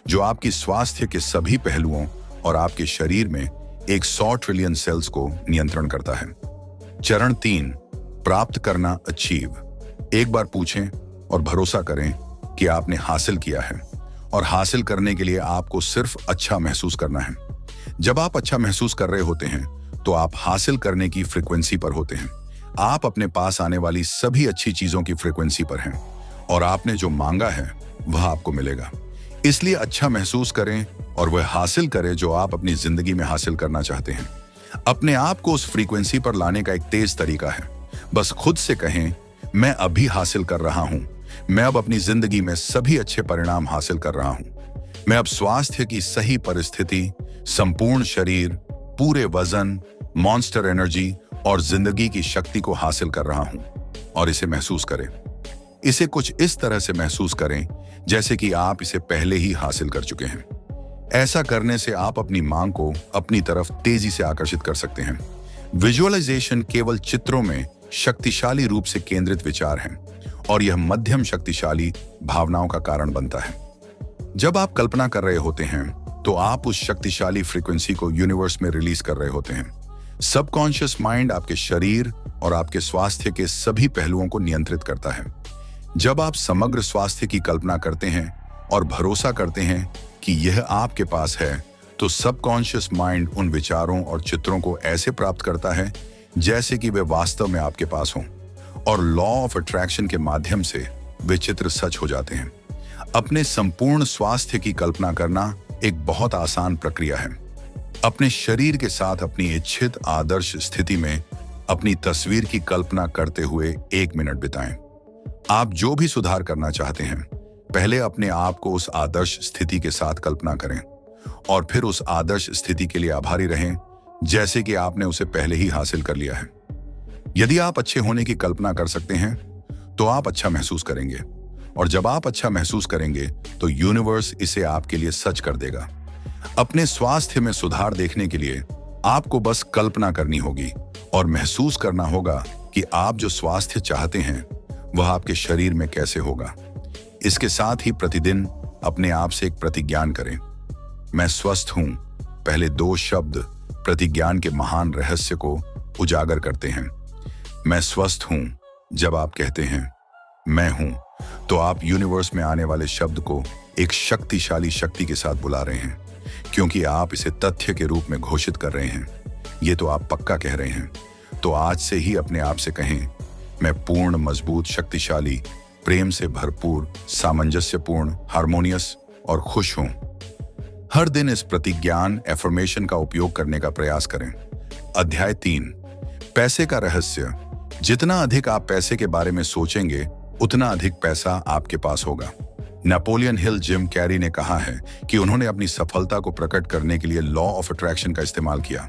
जो आपकी स्वास्थ्य के सभी पहलुओं और आपके शरीर में 100 ट्रिलियन सेल्स को नियंत्रण करता है। चरण 3, प्राप्त करना, अचीव। एक बार पूछें और भरोसा करें कि आपने हासिल किया है, और हासिल करने के लिए आपको सिर्फ अच्छा महसूस करना है। जब आप अच्छा महसूस कर रहे होते हैं तो आप हासिल करने की फ्रीक्वेंसी पर होते हैं। आप अपने पास आने वाली सभी अच्छी चीजों की फ्रीक्वेंसी पर हैं और आपने जो मांगा है वह आपको मिलेगा। इसलिए अच्छा महसूस करें और वह हासिल करें जो आप अपनी जिंदगी में हासिल करना चाहते हैं। अपने आप को उस फ्रीक्वेंसी पर लाने का एक तेज तरीका है। बस खुद से कहें, मैं अभी हासिल कर रहा हूं। मैं अब अपनी जिंदगी में सभी अच्छे परिणाम हासिल कर रहा हूं। मैं अब स्वास्थ्य की सही परिस्थिति, संपूर्ण शरीर, पूरे वजन, मॉन्स्टर एनर्जी और जिंदगी की शक्ति को हासिल कर रहा हूं। और इसे महसूस करें। इसे कुछ इस तरह से महसूस करें जैसे कि आप इसे पहले ही हासिल कर चुके हैं। ऐसा करने से आप अपनी मांग को अपनी तरफ तेजी से आकर्षित कर सकते हैं। विजुअलाइजेशन केवल चित्रों में शक्तिशाली रूप से केंद्रित विचार हैं और यह मध्यम शक्तिशाली भावनाओं का कारण बनता है। जब आप कल्पना कर रहे होते हैं तो आप उस शक्तिशाली फ्रीक्वेंसी को यूनिवर्स में रिलीज कर रहे होते हैं। सबकॉन्शियस माइंड आपके शरीर और आपके स्वास्थ्य के सभी पहलुओं को नियंत्रित करता है। जब आप समग्र स्वास्थ्य की कल्पना करते हैं और भरोसा करते हैं कि यह आपके पास है, तो सबकॉन्शियस माइंड उन विचारों और चित्रों को ऐसे प्राप्त करता है जैसे कि वे वास्तव में आपके पास हों, और लॉ ऑफ अट्रैक्शन के माध्यम से वे चित्र सच हो जाते हैं। अपने संपूर्ण स्वास्थ्य की कल्पना करना एक बहुत आसान प्रक्रिया है। अपने शरीर के साथ अपनी इच्छित आदर्श स्थिति में अपनी तस्वीर की कल्पना करते हुए 1 मिनट बिताएं। आप जो भी सुधार करना चाहते हैं, पहले अपने आप को उस आदर्श स्थिति के साथ कल्पना करें और फिर उस आदर्श स्थिति के लिए आभारी रहें जैसे कि आपने उसे पहले ही हासिल कर लिया है। यदि आप अच्छे होने की कल्पना कर सकते हैं तो आप अच्छा महसूस करेंगे, और जब आप अच्छा महसूस करेंगे तो यूनिवर्स इसे आपके लिए सच कर देगा। अपने स्वास्थ्य में सुधार देखने के लिए आपको बस कल्पना करनी होगी और महसूस करना होगा कि आप जो स्वास्थ्य चाहते हैं वह आपके शरीर में कैसे होगा। इसके साथ ही प्रतिदिन अपने आप से एक प्रतिज्ञान करें। मैं स्वस्थ हूं। पहले 2 शब्द प्रतिज्ञान के महान रहस्य को उजागर करते हैं। मैं स्वस्थ हूं। जब आप कहते हैं मैं हूं, तो आप यूनिवर्स में आने वाले शब्द को एक शक्तिशाली शक्ति के साथ बुला रहे हैं, क्योंकि आप इसे तथ्य के रूप में घोषित कर रहे हैं। ये तो आप पक्का कह रहे हैं। तो आज से ही अपने आप से कहें, मैं पूर्ण, मजबूत, शक्तिशाली, प्रेम से भरपूर, सामंजस्यपूर्ण, हार्मोनियस और खुश हूं। हर दिन इस प्रतिज्ञान एफर्मेशन का उपयोग करने का प्रयास करें। अध्याय 3, पैसे का रहस्य। जितना अधिक आप पैसे के बारे में सोचेंगे, उतना अधिक पैसा आपके पास होगा। नेपोलियन हिल जिम कैरी ने कहा है कि उन्होंने अपनी सफलता को प्रकट करने के लिए लॉ ऑफ अट्रैक्शन का इस्तेमाल किया।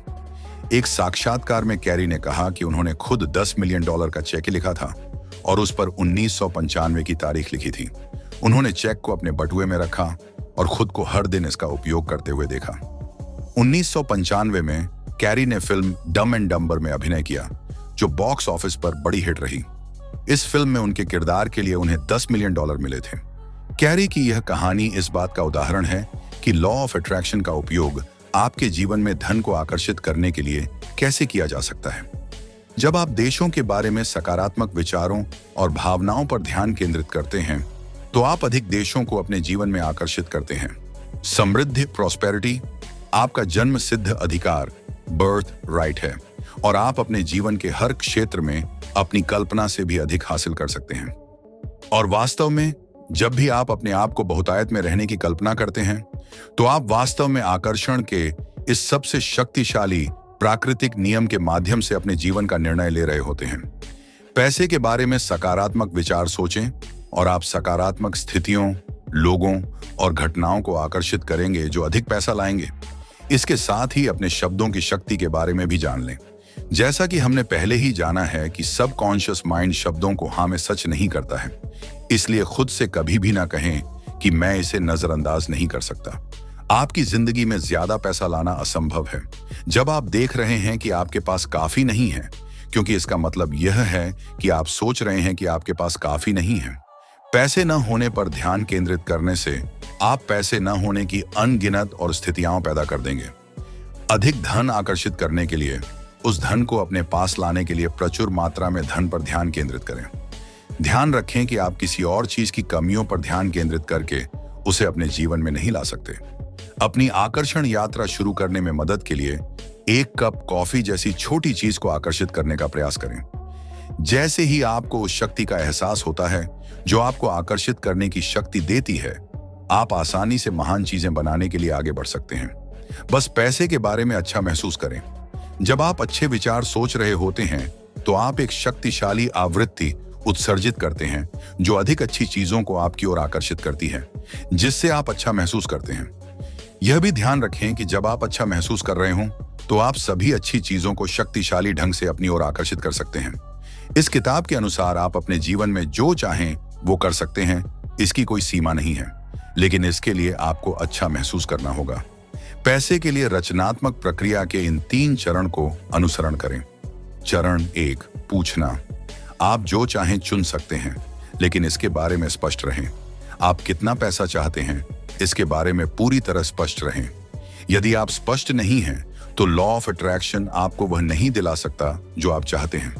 एक साक्षात्कार में कैरी ने कहा कि उन्होंने खुद $10 मिलियन का चेक लिखा था और उस पर 1995 की तारीख लिखी थी। उन्होंने चेक को अपने बटुए में रखा और खुद को हर दिन इसका उपयोग करते हुए देखा। 1995 में कैरी ने फिल्म डम एंड डम्बर में अभिनय किया, जो बॉक्स ऑफिस पर बड़ी हिट रही। इस फिल्म में उनके किरदार के लिए उन्हें $10 मिलियन मिले थे। कैरी की यह कहानी इस बात का उदाहरण है कि लॉ ऑफ अट्रैक्शन का उपयोग आपके जीवन में धन को आकर्षित करने के लिए कैसे किया जा सकता है। जब आप देशों के बारे में सकारात्मक विचारों और भावनाओं पर ध्यान केंद्रित करते हैं तो आप अधिक देशों को अपने जीवन में आकर्षित करते हैं। समृद्धि, प्रॉस्पेरिटी आपका जन्म सिद्ध अधिकार, बर्थ राइट है, और आप अपने जीवन के हर क्षेत्र में अपनी कल्पना से भी अधिक हासिल कर सकते हैं। और वास्तव में जब भी आप अपने आप को बहुतायत में रहने की कल्पना करते हैं तो आप वास्तव में आकर्षण के इस सबसे शक्तिशाली प्राकृतिक नियम के माध्यम से अपने जीवन का निर्णय ले रहे होते हैं। पैसे के बारे में सकारात्मक विचार सोचें और आप सकारात्मक स्थितियों, लोगों और घटनाओं को आकर्षित करेंगे जो अधिक पैसा लाएंगे। इसके साथ ही अपने शब्दों की शक्ति के बारे में भी जान लें। जैसा कि हमने पहले ही जाना है कि सबकॉन्शियस माइंड शब्दों को हाँ में सच नहीं करता है, इसलिए खुद से कभी भी ना कहें कि मैं इसे नजरअंदाज नहीं कर सकता। आपकी जिंदगी में ज्यादा पैसा लाना असंभव है जब आप देख रहे हैं कि आपके पास काफी नहीं है, क्योंकि इसका मतलब यह है कि आप सोच रहे हैं कि आपके पास काफी नहीं है। पैसे न होने पर ध्यान केंद्रित करने से आप पैसे न होने की अनगिनत और स्थितियां पैदा कर देंगे। अधिक धन आकर्षित करने के लिए उस धन को अपने पास लाने के लिए प्रचुर मात्रा में धन पर ध्यान केंद्रित करें। ध्यान रखें कि आप किसी और चीज की कमियों पर ध्यान केंद्रित करके उसे अपने जीवन में नहीं ला सकते। अपनी आकर्षण यात्रा शुरू करने में मदद के लिए एक कप कॉफी जैसी छोटी चीज को आकर्षित करने का प्रयास करें। जैसे ही आपको उस शक्ति का एहसास होता है जो आपको आकर्षित करने की शक्ति देती है, आप आसानी से महान चीजें बनाने के लिए आगे बढ़ सकते हैं। बस पैसे के बारे में अच्छा महसूस करें। जब आप अच्छे विचार सोच रहे होते हैं तो आप एक शक्तिशाली आवृत्ति उत्सर्जित करते हैं जो अधिक अच्छी चीजों को आपकी ओर आकर्षित करती है, जिससे आप अच्छा महसूस करते हैं। यह भी ध्यान रखें कि जब आप अच्छा महसूस कर रहे हों तो आप सभी अच्छी चीजों को शक्तिशाली ढंग से अपनी ओर आकर्षित कर सकते हैं। इस किताब के अनुसार आप अपने जीवन में जो चाहें वो कर सकते हैं। इसकी कोई सीमा नहीं है, लेकिन इसके लिए आपको अच्छा महसूस करना होगा। पैसे के लिए रचनात्मक प्रक्रिया के इन 3 चरण को अनुसरण करें। चरण 1, पूछना। आप जो चाहें चुन सकते हैं, लेकिन इसके बारे में स्पष्ट रहें। आप कितना पैसा चाहते हैं, इसके बारे में पूरी तरह स्पष्ट रहें। यदि आप स्पष्ट नहीं हैं, तो लॉ ऑफ अट्रैक्शन आपको वह नहीं दिला सकता जो आप चाहते हैं।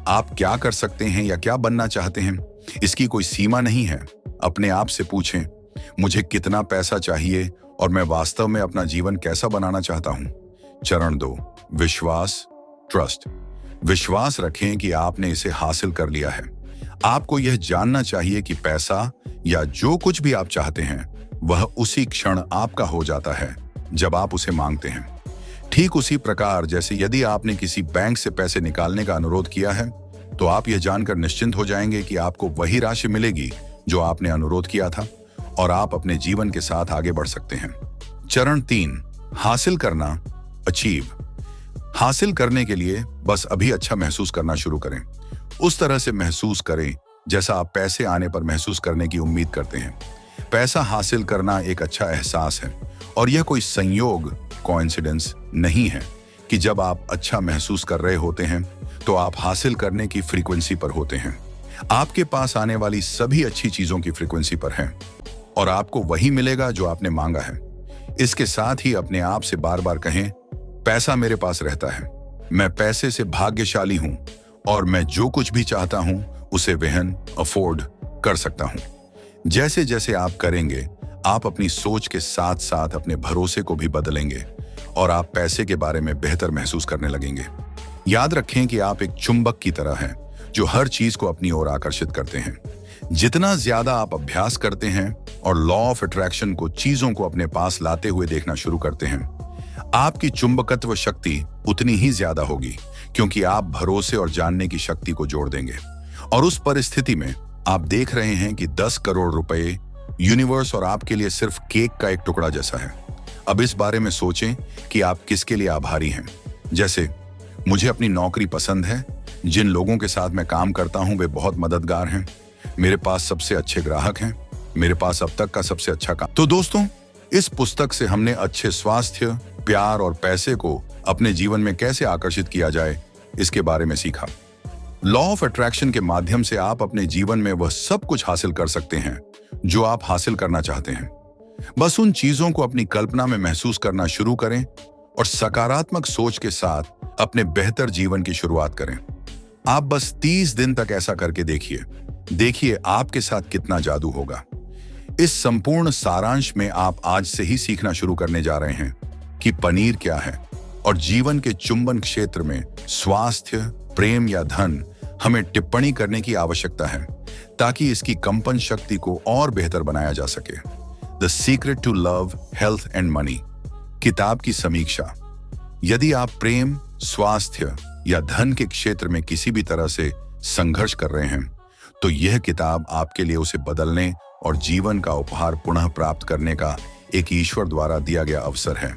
आप क्या कर सकते हैं या क्या बनना चाहते हैं, इसकी कोई सीमा नहीं है। अपने आप से पूछें, मुझे कितना पैसा चाहिए और मैं वास्तव में अपना जीवन कैसा बनाना चाहता हूं। चरण 2, विश्वास, ट्रस्ट। विश्वास रखें कि आपने इसे हासिल कर लिया है। आपको यह जानना चाहिए कि पैसा या जो कुछ भी आप चाहते हैं वह उसी क्षण आपका हो जाता है जब आप उसे मांगते हैं। ठीक उसी प्रकार जैसे यदि आपने किसी बैंक से पैसे निकालने का अनुरोध किया है तो आप यह जानकर निश्चिंत हो जाएंगे कि आपको वही राशि मिलेगी जो आपने अनुरोध किया था, और आप अपने जीवन के साथ आगे बढ़ सकते हैं। चरण 3, हासिल करना, अचीव। हासिल करने के लिए बस अभी अच्छा महसूस करना शुरू करें। उस तरह से महसूस करें जैसा आप पैसे आने पर महसूस करने की उम्मीद करते हैं। पैसा हासिल करना एक अच्छा एहसास है, और यह कोई संयोग, कोइंसिडेंस नहीं है कि जब आप अच्छा महसूस कर रहे होते हैं तो आप हासिल करने की फ्रीक्वेंसी पर होते हैं। आपके पास आने वाली सभी अच्छी चीजों की फ्रीक्वेंसी पर हैं, और आपको वही मिलेगा जो आपने मांगा है। इसके साथ ही अपने आप से बार बार कहें, पैसा मेरे पास रहता है, मैं पैसे से भाग्यशाली हूं और मैं जो कुछ भी चाहता हूं उसे वहन, अफोर्ड कर सकता हूं। जैसे जैसे आप करेंगे, आप अपनी सोच के साथ साथ अपने भरोसे को भी बदलेंगे और आप पैसे के बारे में बेहतर महसूस करने लगेंगे। याद रखें कि आप एक चुंबक की तरह हैं जो हर चीज को अपनी ओर आकर्षित करते हैं। जितना ज्यादा आप अभ्यास करते हैं और लॉ ऑफ अट्रैक्शन को चीजों को अपने पास लाते हुए देखना शुरू करते हैं, आपकी चुंबकत्व शक्ति उतनी ही ज्यादा होगी, क्योंकि आप भरोसे और जानने की शक्ति को जोड़ देंगे। और उस परिस्थिति में आप देख रहे हैं कि 10 करोड़ रुपए यूनिवर्स और आपके लिए सिर्फ केक का एक टुकड़ा जैसा है। अब इस बारे में सोचें कि आप किसके लिए आभारी हैं। जैसे, मुझे अपनी नौकरी पसंद है, जिन लोगों के साथ मैं काम करता हूं वे बहुत मददगार हैं, मेरे पास सबसे अच्छे ग्राहक हैं, मेरे पास अब तक का सबसे अच्छा काम। तो दोस्तों, इस पुस्तक से हमने अच्छे स्वास्थ्य, प्यार और पैसे को अपने जीवन में कैसे आकर्षित किया जाए इसके बारे में सीखा। लॉ ऑफ अट्रैक्शन के माध्यम से आप अपने जीवन में वह सब कुछ हासिल कर सकते हैं जो आप हासिल करना चाहते हैं। बस उन चीजों को अपनी कल्पना में महसूस करना शुरू करें और सकारात्मक सोच के साथ अपने बेहतर जीवन की शुरुआत करें। आप बस 30 दिन तक ऐसा करके देखिए। देखिए आपके साथ कितना जादू होगा। इस संपूर्ण सारांश में आप आज से ही सीखना शुरू करने जा रहे हैं कि पनीर क्या है और जीवन के चुंबन क्षेत्र में स्वास्थ्य, प्रेम या धन हमें टिप्पणी करने की आवश्यकता है ताकि इसकी कंपन शक्ति को और बेहतर बनाया जा सके। The secret to love, health and money किताब की समीक्षा। यदि आप प्रेम, स्वास्थ्य या धन के क्षेत्र में किसी भी तरह से संघर्ष कर रहे हैं तो यह किताब आपके लिए उसे बदलने और जीवन का उपहार पुनः प्राप्त करने का एक ईश्वर द्वारा दिया गया अवसर है।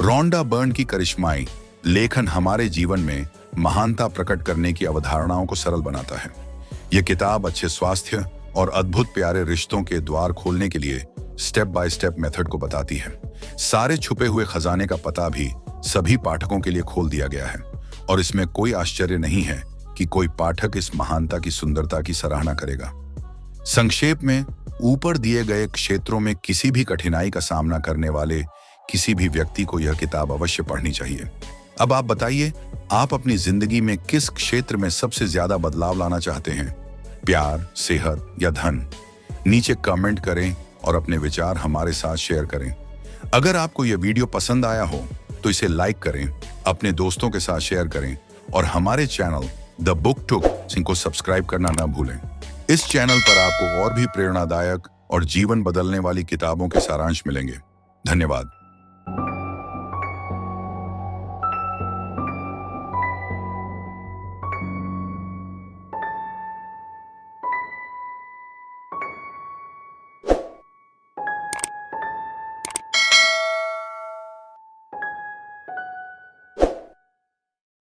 रोंडा बर्न की करिश्माई लेखन हमारे जीवन में महानता प्रकट करने की अवधारणाओं को सरल बनाता है। यह किताब अच्छे स्वास्थ्य और अद्भुत प्यारे रिश्तों के द्वार खोलने के लिए स्टेप बाय स्टेप मेथड को बताती है। सारे छुपे हुए खजाने का पता भी सभी पाठकों के लिए खोल दिया गया है और इसमें कोई आश्चर्य नहीं है कि कोई पाठक इस महानता की सुंदरता की सराहना करेगा। संक्षेप में, ऊपर दिए गए क्षेत्रों में किसी भी कठिनाई का सामना करने वाले किसी भी व्यक्ति को यह किताब अवश्य पढ़नी चाहिए। अब आप बताइए, आप अपनी जिंदगी में किस क्षेत्र में सबसे ज्यादा बदलाव लाना चाहते हैं? प्यार, सेहत या धन? नीचे कमेंट करें और अपने विचार हमारे साथ शेयर करें। अगर आपको यह वीडियो पसंद आया हो तो इसे लाइक करें, अपने दोस्तों के साथ शेयर करें और हमारे चैनल द बुक टुक को सब्सक्राइब करना न भूलें। इस चैनल पर आपको और भी प्रेरणादायक और जीवन बदलने वाली किताबों के सारांश मिलेंगे। धन्यवाद।